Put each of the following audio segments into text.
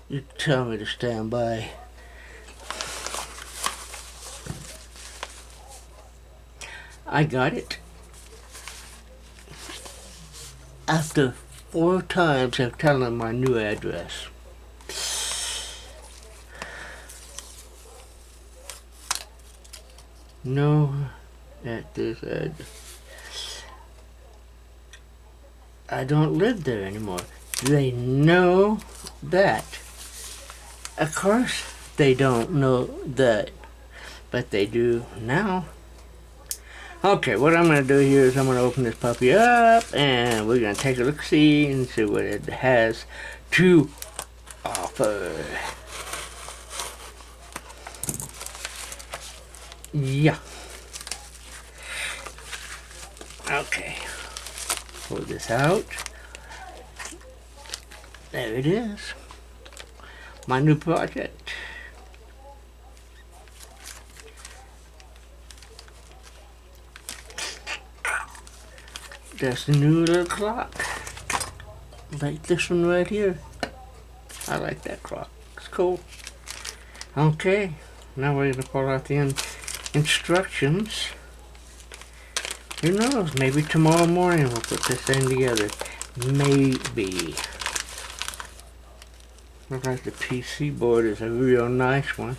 You tell me to stand by. I got it. After 4 times of telling my new address. No, at this I don't live there anymore. They know that. Of course they don't know that, but they do now. Okay, what I'm going to do here is I'm going to open this puppy up, and we're going to take a look-see and see what it has to offer. Yeah. Okay. Pull this out. There it is. My new project. That's the new little clock. Like this one right here. I like that clock. It's cool. Okay. Now we're going to pull out the instructions. Who knows? Maybe tomorrow morning we'll put this thing together. Maybe. Looks like the PC board is a real nice one.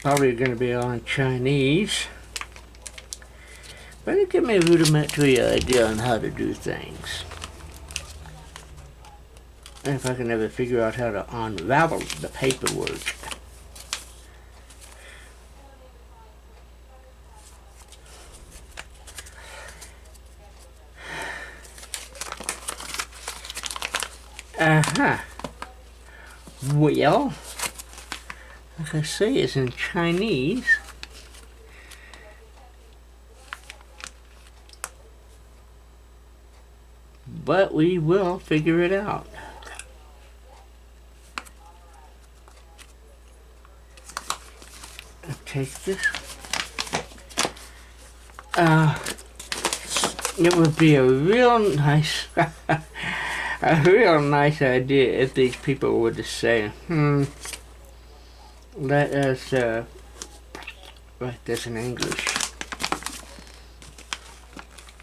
Probably going to be all in Chinese. But it gives me a rudimentary idea on how to do things. And if I can ever figure out how to unravel the paperwork. Uh-huh. Well, like I say, it's in Chinese. But we will figure it out. I'll take this. It would be a real nice a real nice idea if these people would just say, let us write this in English.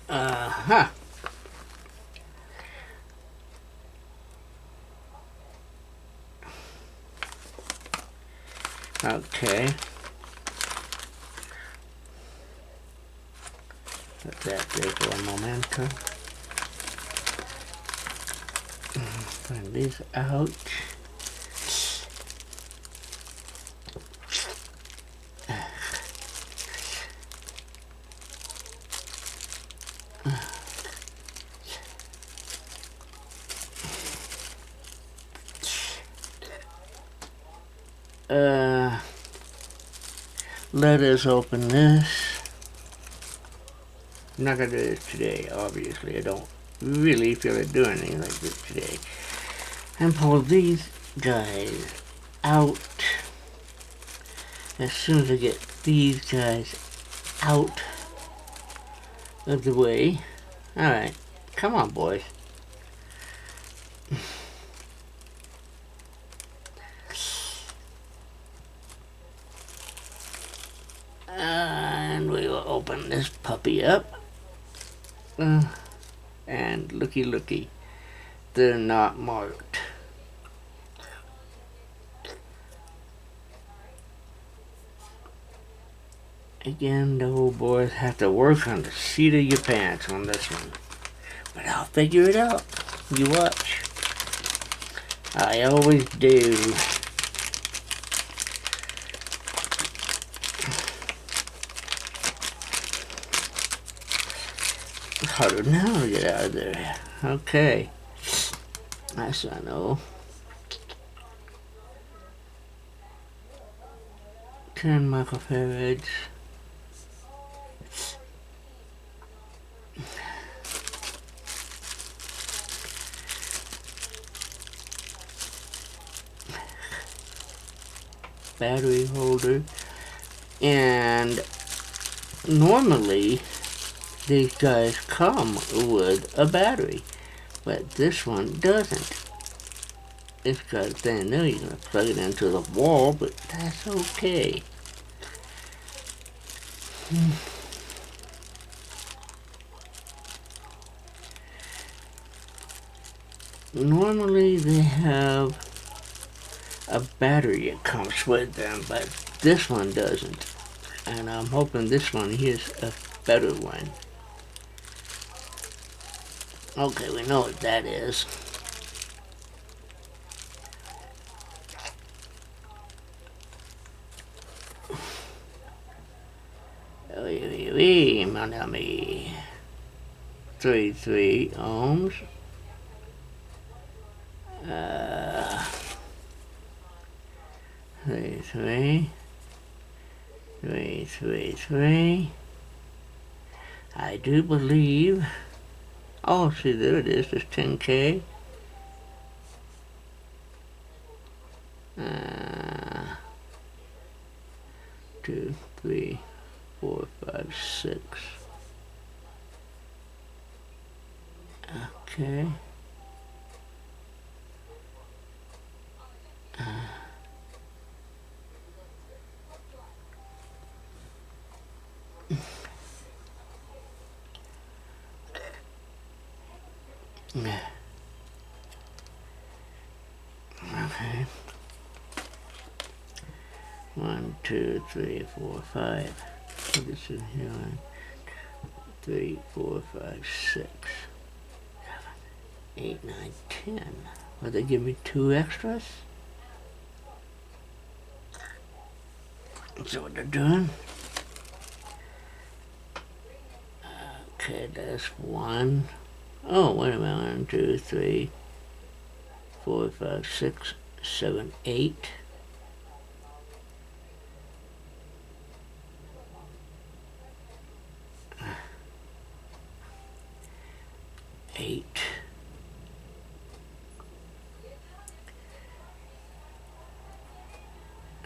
Uh-huh. Okay. Let that there for a momento. Find these out. Let us open this. I'm not going to do this today, obviously. I don't really feel like doing anything like this today. And pull these guys out. As soon as I get these guys out of the way. Alright, come on, boys. And we will open this puppy up. And looky, they're not marked. Again, the old boys have to work on the seat of your pants on this one. But I'll figure it out. You watch. I always do. It's harder now to get out of there. Okay. Nice, I know. 10 microfarads. Battery holder. And normally these guys come with a battery, but this one doesn't. It's got a thing there. You're gonna plug it into the wall, but that's okay. Normally they have a battery that comes with them, but this one doesn't. And I'm hoping this one here's a better one. Okay, we know what that is. Mon ami. 33 ohms. 33. 333. I do believe. Oh, see, there it is. It's 10K. 2, 3, 4, 5, 6. Okay. Okay. 1, 2, 3, 4, 5. What is it here? 3, 4, 5, 6, 8, 9, 10. Will they give me 2 extras? Is that what they're doing? Okay, that's 1. Oh, wait a minute. 1, 2, 3, 4, 5, 6, 7, 8. 8.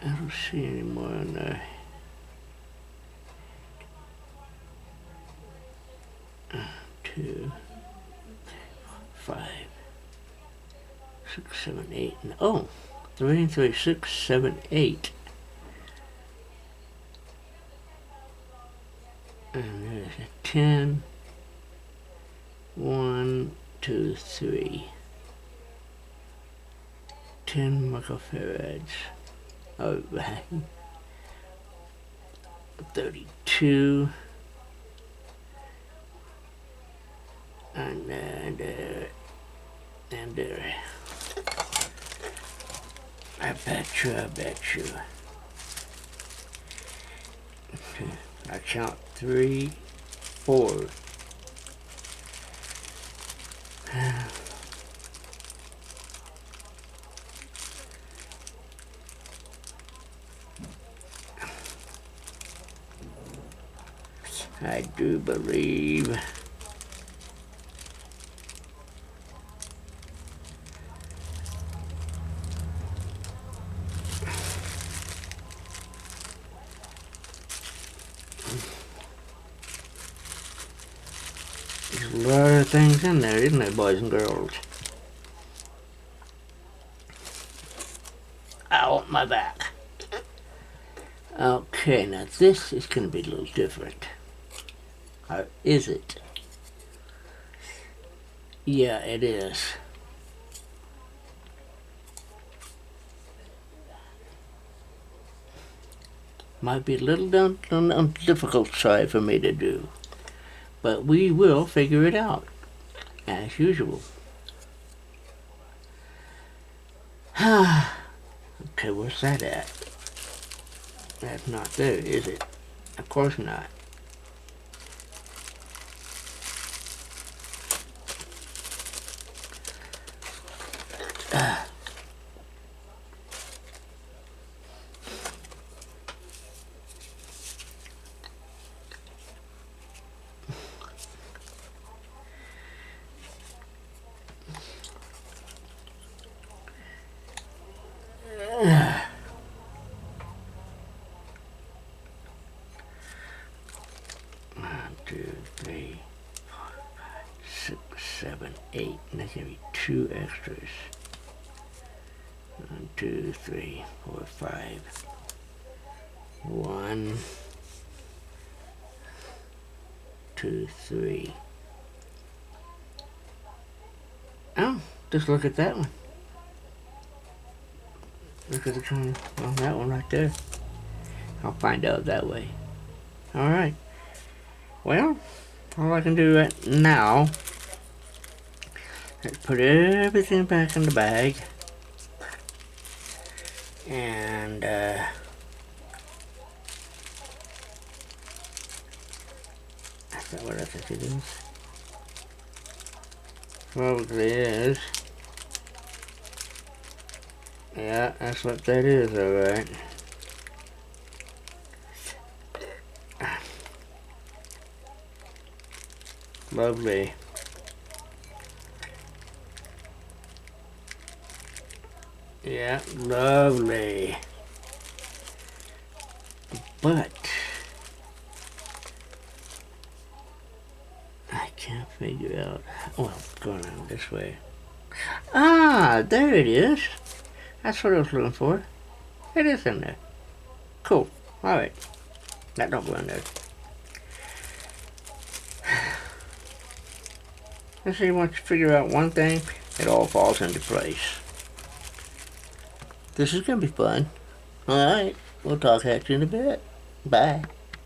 I don't see any more in there. 2, 5, 6, 7, 8. Oh, 3, 3, 6, 7, 8. And there's a 10. 1, 2, 3. 10 microfarads. All right. 32. And there. And there. I bet you. Okay. I count 3, 4. I do believe. There's a lot of things in there, isn't there, boys and girls? Ow, my back. Okay, now this is going to be a little different. Or is it? Yeah, it is. Might be a little on the difficult side for me to do. But we will figure it out, as usual. Okay, where's that at? That's not there, is it? Of course not. One, 2, 3, 4, 5, 6, 7, 8. And that's going to be 2 extras. 1, 2, 3, 4, 5. 1, 2, 3. Oh, just look at that one. Look at the kind of, that one right there. I'll find out that way. Alright. Well, all I can do right now is put everything back in the bag. And, that's not what I think it is. Probably is. Yeah, that's what that is, alright. Lovely. Yeah, lovely. But I can't figure out. Well, going around this way. Ah, there it is. That's what I was looking for. It is in there. Cool. Alright. That don't go in there. Let's see, once you figure out one thing, it all falls into place. This is gonna be fun. Alright. We'll talk at you in a bit. Bye.